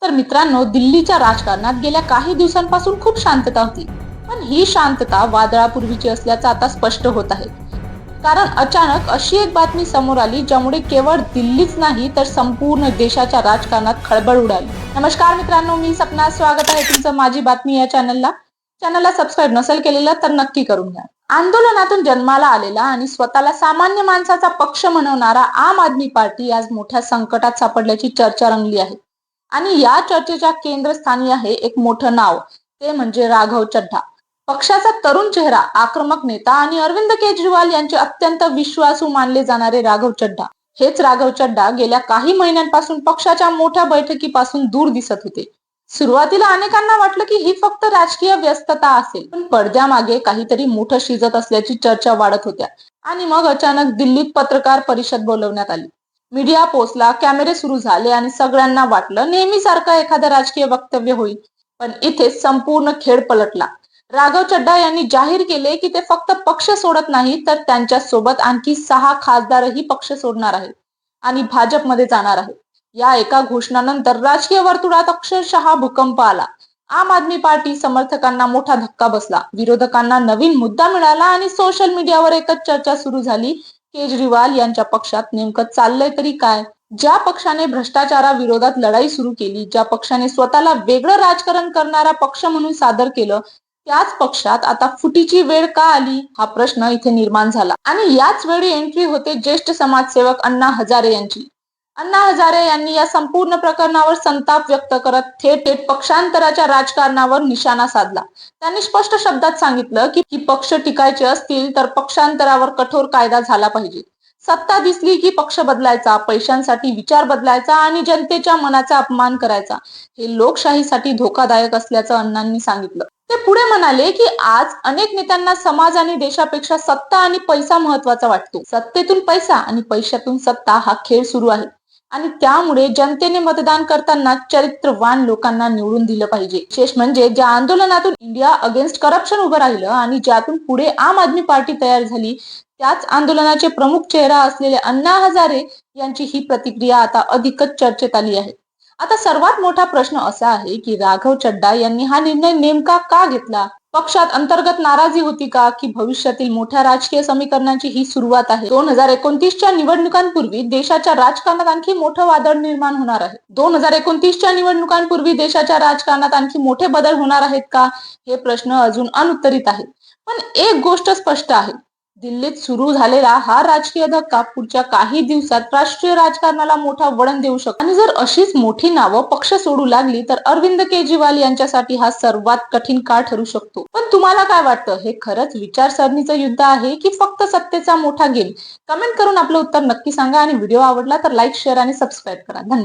तर मित्रांनो, दिल्लीच्या राजकारणात गेल्या काही दिवसांपासून खूप शांतता होती. पण ही शांतता वादळापूर्वीची असल्याचं आता स्पष्ट होत आहे. कारण अचानक अशी एक बातमी समोर आली ज्यामुळे केवळ दिल्लीच नाही तर संपूर्ण देशाच्या राजकारणात खळबळ उडाली. नमस्कार मित्रांनो, मी सपना, स्वागत आहे तुमचं माझी बातमी या चॅनलला सबस्क्राईब नसेल केलेलं तर नक्की करून घ्या. आंदोलनातून जन्माला आलेला आणि स्वतःला सामान्य माणसाचा पक्ष म्हणवणारा आम आदमी पार्टी आज मोठ्या संकटात सापडल्याची चर्चा रंगली आहे. आणि या चर्चेच्या केंद्रस्थानी आहे एक मोठं नाव, ते म्हणजे राघव चड्ढा. पक्षाचा तरुण चेहरा, आक्रमक नेता आणि अरविंद केजरीवाल यांचे अत्यंत विश्वासू मानले जाणारे राघव चड्ढा. हेच राघव चड्ढा गेल्या काही महिन्यांपासून पक्षाच्या मोठ्या बैठकीपासून दूर दिसत होते. सुरुवातीला अनेकांना वाटलं की ही फक्त राजकीय व्यस्तता असेल, पण पडद्यामागे काहीतरी मोठं शिजत असल्याची चर्चा वाढत होत्या. आणि मग अचानक दिल्लीत पत्रकार परिषद बोलवण्यात आली. मीडिया पोचला, कॅमेरे सुरू झाले आणि सगळ्यांना वाटलं नेहमीसारखं एखादं राजकीय वक्तव्य होईल. पण इथे संपूर्ण खेळ पलटला. राघव चड्ढा यांनी जाहीर केले की ते फक्त पक्ष सोडत नाही तर त्यांच्या सोबत आणखी 6 खासदारही पक्ष सोडणार आहेत आणि भाजपमध्ये जाणार आहेत. या एका घोषणानंतर राजकीय वर्तुळात अक्षरशः भूकंप आला. आम आदमी पार्टी समर्थकांना मोठा धक्का बसला, विरोधकांना नवीन मुद्दा मिळाला आणि सोशल मीडियावर एकच चर्चा सुरू झाली, केजरीवाल यांच्या पक्षात नेमकं चाललंय तरी काय. ज्या पक्षाने भ्रष्टाचाराविरोधात लढाई सुरू केली, ज्या पक्षाने स्वतःला वेगळं राजकारण करणारा पक्ष म्हणून सादर केलं, त्याच पक्षात आता फुटीची वेळ का आली, हा प्रश्न इथे निर्माण झाला. आणि याच वेळी एंट्री होते ज्येष्ठ समाजसेवक अण्णा हजारे यांची. अण्णा हजारे यांनी या संपूर्ण प्रकरणावर संताप व्यक्त करत थेट पक्षांतराच्या राजकारणावर निशाणा साधला. त्यांनी स्पष्ट शब्दात सांगितलं की पक्ष टिकायचे असतील तर पक्षांतरावर कठोर कायदा झाला पाहिजे. सत्ता दिसली की पक्ष बदलायचा, पैशांसाठी विचार बदलायचा आणि जनतेच्या मनाचा अपमान करायचा, हे लोकशाहीसाठी धोकादायक असल्याचं अण्णांनी सांगितलं. ते पुढे म्हणाले की आज अनेक नेत्यांना समाज आणि देशापेक्षा सत्ता आणि पैसा महत्वाचा वाटतो. सत्तेतून पैसा आणि पैशातून सत्ता हा खेळ सुरू आहे आणि त्यामुळे जनतेने मतदान करताना चरित्रवान लोकांना निवडून दिलं पाहिजे. विशेष म्हणजे ज्या आंदोलनातून इंडिया अगेन्स्ट करप्शन उभं राहिलं आणि ज्यातून पुढे आम आदमी पार्टी तयार झाली, त्याच आंदोलनाचे प्रमुख चेहरा असलेले अण्णा हजारे यांची ही प्रतिक्रिया आता अधिकच चर्चेत आली आहे. आता सर्वात मोठा प्रश्न असा आहे की राघव चड्ढा यांनी हा निर्णय नेमका का घेतला. पक्षात अंतर्गत नाराजी होती का, की भविष्यातील मोठ्या राजकीय समीकरणांची ही सुरुवात आहे. 2029च्या निवडणुकांपूर्वी देशाच्या राजकारणात आणखी मोठं वादळ निर्माण होणार आहे. 2029च्या निवडणुकांपूर्वी देशाच्या राजकारणात आणखी मोठे बदल होणार आहेत का, हे प्रश्न अजून अनुत्तरित आहेत. पण एक गोष्ट स्पष्ट आहे, दिल्लीत सुरू झालेला हा राजकीय धक्का पुढच्या काही दिवसात राष्ट्रीय राजकारणाला मोठा वळण देऊ शकतो. आणि जर अशीच मोठी नावं पक्ष सोडू लागली तर अरविंद केजरीवाल यांच्यासाठी हा सर्वात कठीण काळ ठरू शकतो. पण तुम्हाला काय वाटतं, हे खरंच विचारसरणीचं युद्ध आहे की फक्त सत्तेचा मोठा गेम? कमेंट करून आपलं उत्तर नक्की सांगा आणि व्हिडिओ आवडला तर लाईक, शेअर आणि सबस्क्राईब करा. धन्यवाद.